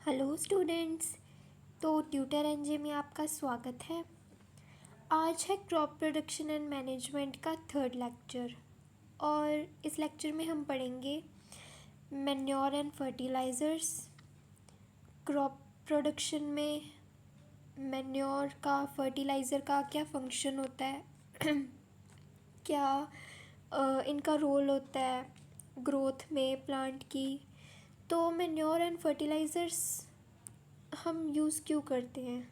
Hello students. तो tutor NJ में आपका स्वागत है। आज है क्रॉप प्रोडक्शन एंड मैनेजमेंट का थर्ड लेक्चर और इस लेक्चर में हम पढ़ेंगे manure and fertilisers. Crop production में मैन्योर का, फर्टिलाइज़र का क्या फंक्शन होता है क्या इनका रोल होता है ग्रोथ में प्लांट की। तो मैन्योर एंड फर्टिलाइज़र्स हम यूज़ क्यों करते हैं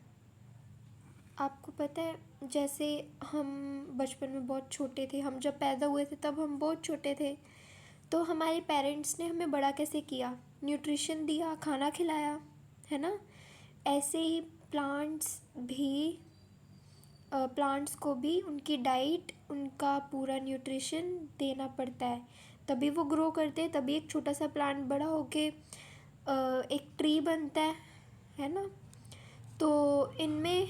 आपको पता है? जैसे हम बचपन में बहुत छोटे थे, हम जब पैदा हुए थे तब हम बहुत छोटे थे, तो हमारे पेरेंट्स ने हमें बड़ा कैसे किया? न्यूट्रिशन दिया, खाना खिलाया, है ना। ऐसे ही प्लांट्स को भी उनकी डाइट, उनका पूरा न्यूट्रिशन देना पड़ता है, तभी वो ग्रो करते हैं, तभी एक छोटा सा प्लांट बड़ा होके एक ट्री बनता है ना। तो इनमें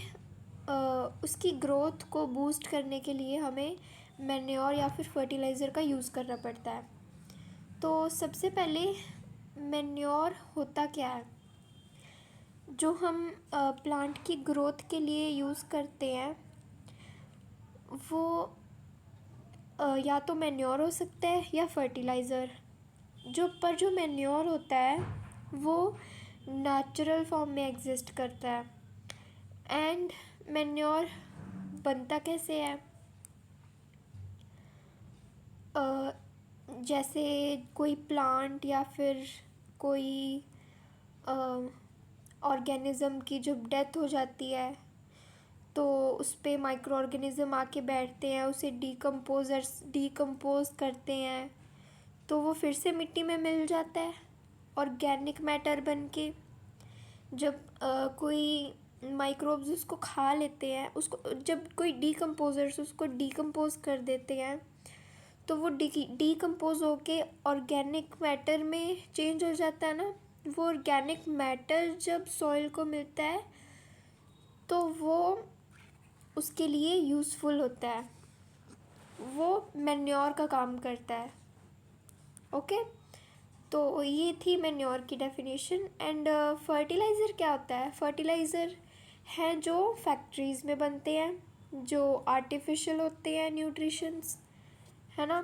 उसकी ग्रोथ को बूस्ट करने के लिए हमें मैन्योर या फिर फर्टिलाइज़र का यूज़ करना पड़ता है। तो सबसे पहले मैन्योर होता क्या है? जो हम प्लांट की ग्रोथ के लिए यूज़ करते हैं वो या तो मैन्योर हो सकता है या फर्टिलाइज़र। जो मैन्योर होता है वो नेचुरल फॉर्म में एग्जिस्ट करता है। एंड मैन्योर बनता कैसे है? जैसे कोई प्लांट या फिर कोई ऑर्गेनिज़म की जब डेथ हो जाती है तो उस पर माइक्रो ऑर्गेनिज़म आके बैठते हैं, उसे डिकम्पोज करते हैं, तो वो फिर से मिट्टी में मिल जाता है ऑर्गेनिक मैटर बन के। जब कोई माइक्रोब्स उसको खा लेते हैं, उसको जब कोई डिकम्पोजर्स उसको डिकम्पोज कर देते हैं तो वो डिकम्पोज होके ऑर्गेनिक मैटर में चेंज हो जाता है ना। वो ऑर्गेनिक मैटर जब सॉइल को मिलता है तो वो उसके लिए यूज़फुल होता है, वो मैन्योर का काम करता है। ओके, तो ये थी मैन्योर की डेफिनेशन। एंड फर्टिलाइज़र क्या होता है? फर्टिलाइज़र हैं जो फैक्ट्रीज़ में बनते हैं, जो आर्टिफिशियल होते हैं न्यूट्रिशंस, है ना।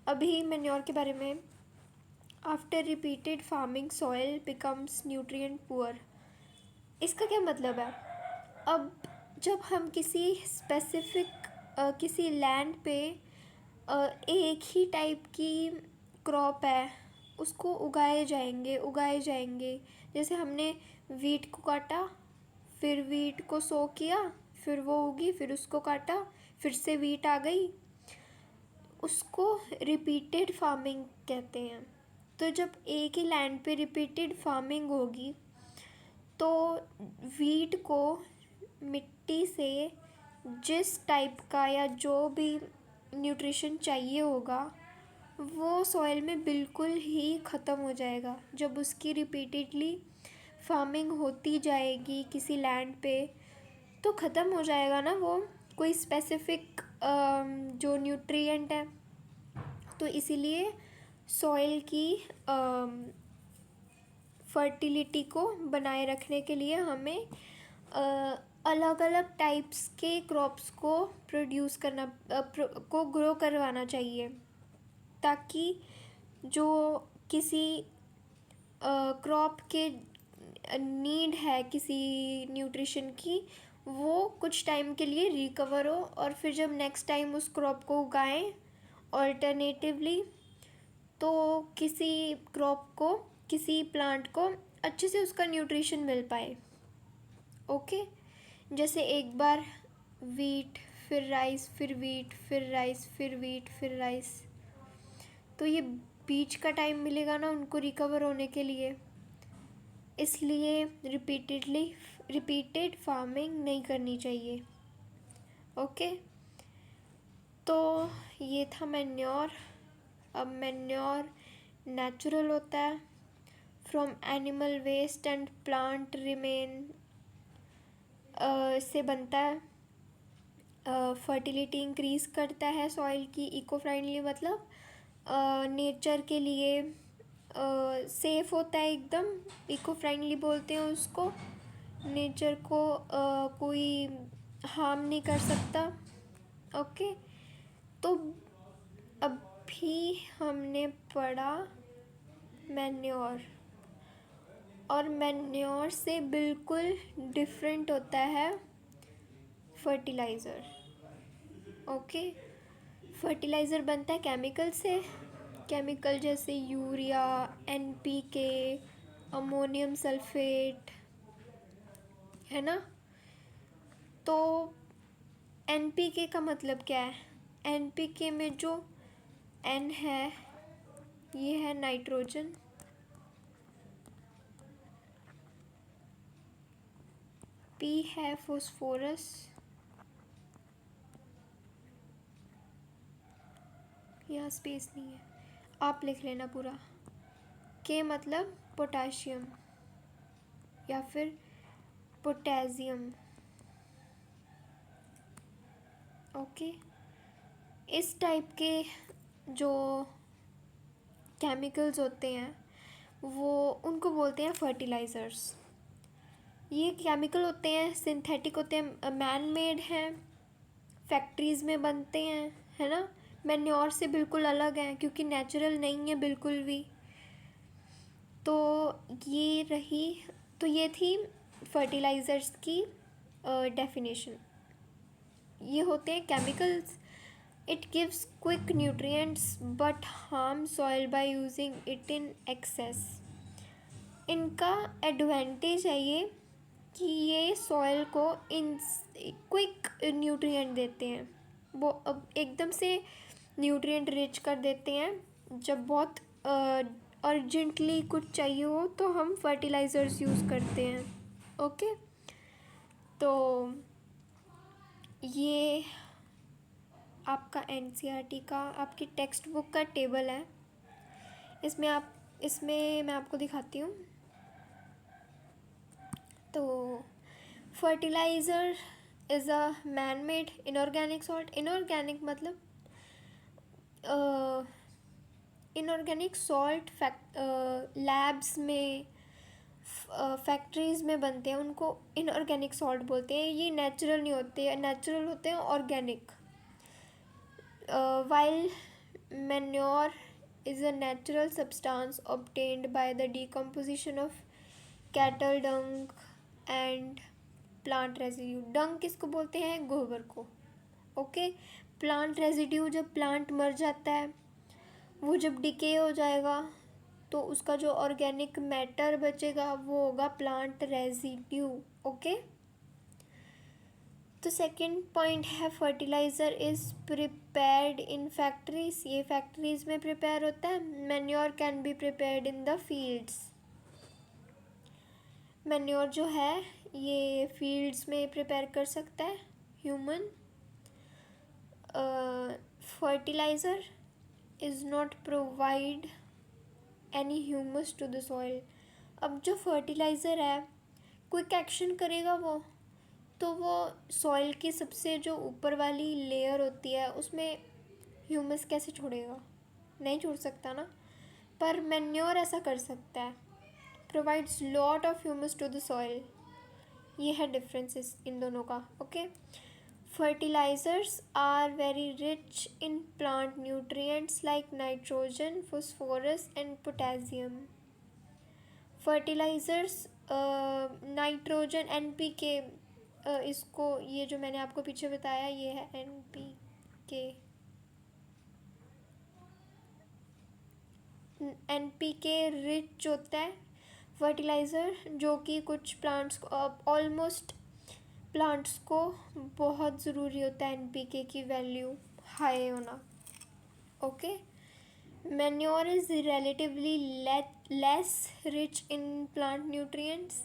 अभी मैन्योर के बारे में, after repeated farming soil becomes nutrient poor. इसका क्या मतलब है? अब जब हम किसी स्पेसिफिक किसी लैंड पे एक ही टाइप की क्रॉप है उसको उगाए जाएंगे। जैसे हमने वीट को काटा, फिर वीट को सो किया, फिर वो उगी, फिर उसको काटा, फिर से वीट आ गई, उसको रिपीटेड फार्मिंग कहते हैं। तो जब एक ही लैंड पे रिपीटेड फार्मिंग होगी तो वीट को मिट्टी से जिस टाइप का या जो भी न्यूट्रिशन चाहिए होगा वो सॉइल में बिल्कुल ही ख़त्म हो जाएगा। जब उसकी रिपीटेडली फार्मिंग होती जाएगी किसी लैंड पे तो ख़त्म हो जाएगा ना वो कोई स्पेसिफिक जो न्यूट्रिएंट है। तो इसीलिए सॉइल की फर्टिलिटी को बनाए रखने के लिए हमें अलग अलग टाइप्स के क्रॉप्स को ग्रो करवाना चाहिए, ताकि जो किसी क्रॉप के नीड है किसी न्यूट्रिशन की वो कुछ टाइम के लिए रिकवर हो, और फिर जब नेक्स्ट टाइम उस क्रॉप को उगाएं ऑल्टरनेटिवली तो किसी प्लांट को अच्छे से उसका न्यूट्रिशन मिल पाए। ओके, जैसे एक बार वीट, फिर राइस, फिर वीट, फिर राइस, फिर वीट, फिर राइस, तो ये बीच का टाइम मिलेगा ना उनको रिकवर होने के लिए। इसलिए रिपीटेड फार्मिंग नहीं करनी चाहिए। ओके, तो ये था मैन्योर। अब मैन्योर नेचुरल होता है, from animal waste and plant remain से बनता है। फर्टिलिटी इंक्रीज़ करता है सॉइल की, इको फ्रेंडली मतलब नेचर के लिए सेफ होता है, एकदम इको फ्रेंडली बोलते हैं उसको। नेचर को कोई हार्म नहीं कर सकता। ओके, तो अभी हमने पढ़ा मैन्योर, और मैन्योर से बिल्कुल डिफरेंट होता है फर्टिलाइज़र। ओके, फर्टिलाइज़र बनता है केमिकल से, केमिकल जैसे यूरिया, एनपीके, अमोनियम सल्फेट, है ना। तो एनपीके का मतलब क्या है? एनपीके में जो एन है ये है नाइट्रोजन, पी है फॉस्फोरस, यहाँ स्पेस नहीं है, आप लिख लेना पूरा। के मतलब पोटाशियम या फिर पोटेशियम। ओके, इस टाइप के जो केमिकल्स होते हैं वो उनको बोलते हैं फर्टिलाइज़र्स। ये केमिकल होते हैं, सिंथेटिक होते हैं, मैन मेड हैं, फैक्ट्रीज़ में बनते हैं, है ना। मैन्योर से बिल्कुल अलग हैं क्योंकि नेचुरल नहीं है बिल्कुल भी। तो ये रही, तो ये थी फर्टिलाइज़र्स की डेफिनेशन। ये होते हैं chemicals, it gives quick nutrients but harm soil by using it in excess. इनका एडवांटेज है ये कि ये सॉइल को इन क्विक न्यूट्रिएंट देते हैं, वो अब एकदम से न्यूट्रिएंट रिच कर देते हैं। जब बहुत अर्जेंटली कुछ चाहिए हो तो हम फर्टिलाइज़र्स यूज़ करते हैं। ओके, तो ये आपका एनसीईआरटी का आपकी टेक्स्ट बुक का टेबल है। इसमें मैं आपको दिखाती हूँ। तो fertiliser is a man made inorganic salt. Inorganic मतलब इनऑर्गेनिक सॉल्ट लैब्स में, फैक्ट्रीज़ में बनते हैं, उनको इनऑर्गेनिक सॉल्ट बोलते हैं। ये नेचुरल नहीं होते, नेचुरल होते हैं organic. while manure is a natural substance obtained by the decomposition of cattle dung and plant residue। डंग किसको बोलते हैं? गोबर को। ओके, प्लांट रेजिड्यू, जब प्लांट मर जाता है वो जब डिके हो जाएगा तो उसका जो ऑर्गेनिक मैटर बचेगा वो होगा प्लांट रेजिड्यू। ओके, तो सेकंड पॉइंट है fertiliser is prepared in factories. ये फैक्ट्रीज में प्रिपेयर होता है। Manure can be prepared in the fields. Manure जो है ये फील्ड्स में प्रिपेयर कर सकता है human. Fertiliser is not provide any humus to the soil. अब जो फर्टिलाइज़र है क्विक एक्शन करेगा वो, तो वो सॉइल की सबसे जो ऊपर वाली लेयर होती है उसमें ह्यूमस कैसे छोड़ेगा? नहीं छोड़ सकता ना। पर मैन्योर ऐसा कर सकता है, provides lot of humus to the soil. ये है डिफरेंसेस इन दोनों का। Okay, fertilisers are very rich in plant nutrients like nitrogen, phosphorus and potassium. Fertilisers nitrogen, NPK, इसको ये जो मैंने आपको पीछे बताया ये है एनपीके। एनपीके रिच होता है फर्टिलाइज़र, जो कि कुछ प्लांट्स को, ऑलमोस्ट प्लांट्स को बहुत ज़रूरी होता है एनपीके की वैल्यू हाई होना। Okay, manure is relatively less rich in plant nutrients.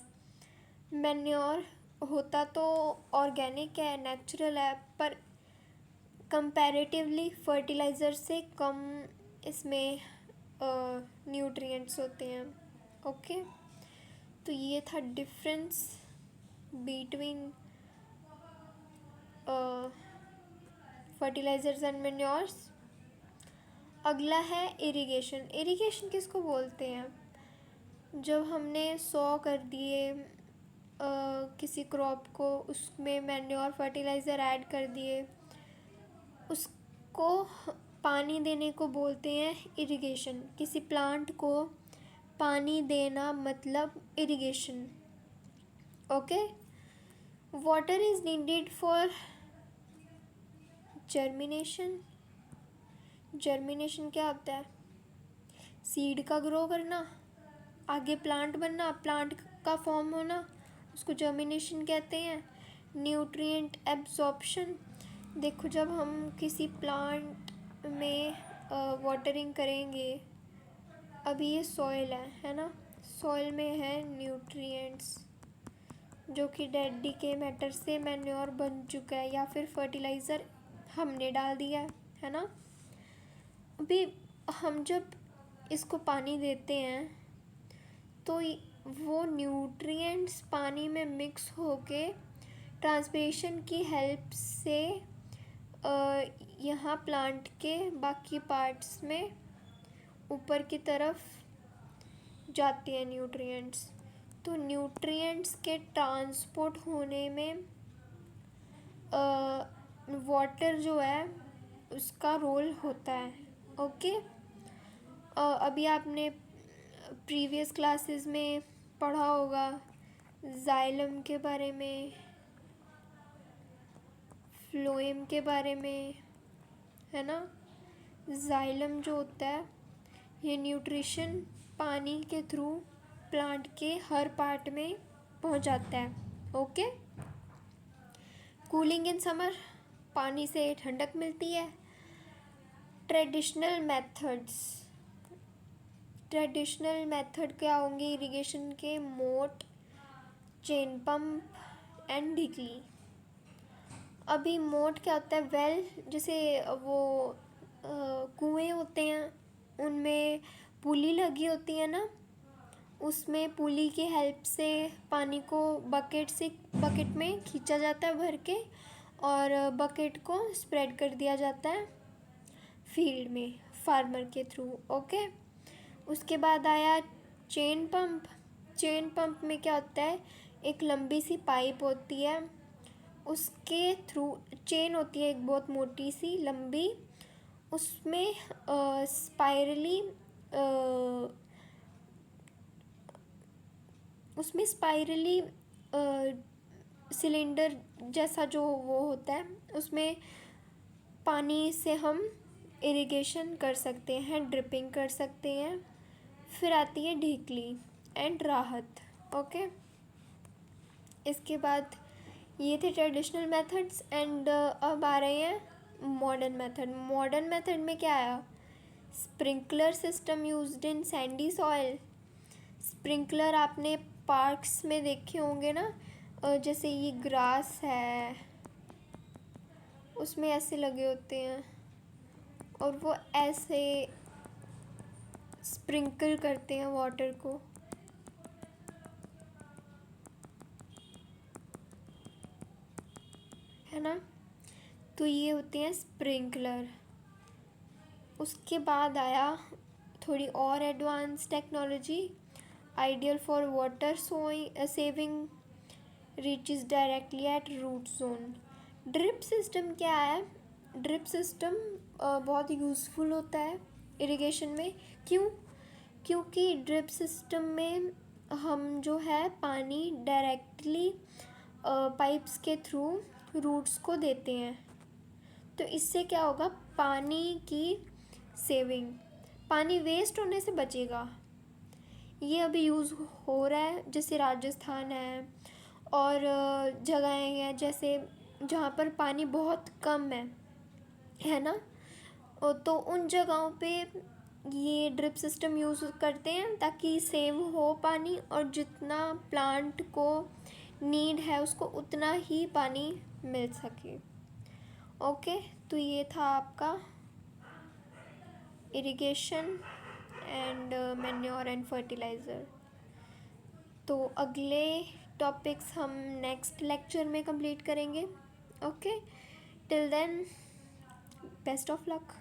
Manure होता तो ऑर्गेनिक है, नेचुरल है, पर कंपैरेटिवली फर्टिलाइज़र से कम इसमें न्यूट्रिएंट्स होते हैं। ओके, तो ये था difference between fertilisers and manures. अगला है इरिगेशन। इरिगेशन किसको बोलते हैं? जब हमने सॉ कर दिए किसी क्रॉप को, उसमें मैन्योर फर्टिलाइज़र ऐड कर दिए, उसको पानी देने को बोलते हैं इरिगेशन। किसी प्लांट को पानी देना मतलब irrigation. Okay. Water is needed for germination. Germination क्या होता है? सीड का ग्रो करना, आगे प्लांट बनना, प्लांट का फॉर्म होना, उसको जर्मिनेशन कहते हैं। Nutrient absorption. देखो, जब हम किसी प्लांट में वाटरिंग करेंगे, अभी ये सॉइल है ना, सॉइल में है न्यूट्रिएंट्स जो कि डेड डीके मैटर से मैन्योर बन चुका है या फिर फर्टिलाइज़र हमने डाल दिया है ना। अभी हम जब इसको पानी देते हैं तो वो न्यूट्रिएंट्स पानी में मिक्स होके ट्रांसपिरेशन की हेल्प से यहाँ प्लांट के बाकी पार्ट्स में ऊपर की तरफ जाती हैं न्यूट्रिएंट्स। तो न्यूट्रिएंट्स के ट्रांसपोर्ट होने में वाटर जो है उसका रोल होता है। ओके। अभी आपने प्रीवियस क्लासेस में पढ़ा होगा जाइलम के बारे में, फ्लोएम के बारे में, है ना। जाइलम जो होता है, ये न्यूट्रिशन पानी के थ्रू प्लांट के हर पार्ट में पहुंच जाता है। ओके। कूलिंग इन समर, पानी से ठंडक मिलती है। Traditional methods. ट्रेडिशनल मेथड क्या होंगे इरिगेशन के? मोट, चेन पंप एंड ढिकली। अभी मोट क्या होता है? वेल, जैसे वो कुएं होते हैं उनमें पुली लगी होती है ना, उसमें पुली की हेल्प से पानी को बकेट में खींचा जाता है भर के, और बकेट को स्प्रेड कर दिया जाता है फील्ड में फार्मर के थ्रू। ओके। उसके बाद आया चेन पंप। चेन पंप में क्या होता है? एक लंबी सी पाइप होती है, उसके थ्रू चेन होती है एक बहुत मोटी सी लंबी, उसमें स्पाइरली सिलेंडर जैसा जो वो होता है, उसमें पानी से हम इरिगेशन कर सकते हैं, ड्रिपिंग कर सकते हैं। फिर आती है ढीकली एंड राहत। ओके। इसके बाद ये थे ट्रेडिशनल मेथड्स एंड अब आ रहे हैं मॉडर्न मेथड। मॉडर्न मेथड में क्या आया? Sprinkler system used in Sandy soil. Sprinkler आपने पार्क्स में देखे होंगे ना, जैसे ये ग्रास है उसमें ऐसे लगे होते हैं और वो ऐसे स्प्रिंकल करते हैं वाटर को, है ना। तो ये होते हैं स्प्रिंकलर। उसके बाद आया थोड़ी और advance technology, ideal for water saving, reaches directly at root zone. Drip system क्या है? ड्रिप सिस्टम बहुत यूज़फुल होता है इरिगेशन में। क्यों? क्योंकि ड्रिप सिस्टम में हम जो है पानी डायरेक्टली पाइप्स के थ्रू रूट्स को देते हैं। तो इससे क्या होगा? पानी की सेविंग, पानी वेस्ट होने से बचेगा। ये अभी यूज़ हो रहा है, जैसे राजस्थान है और जगहें हैं जैसे जहाँ पर पानी बहुत कम है ना, तो उन जगहों पे ये ड्रिप सिस्टम यूज़ करते हैं ताकि सेव हो पानी, और जितना प्लांट को नीड है उसको उतना ही पानी मिल सके। ओके। तो ये था आपका irrigation and manure and fertiliser. तो अगले टॉपिक्स हम नेक्स्ट लेक्चर में कंप्लीट करेंगे। Okay. Till then, best of luck.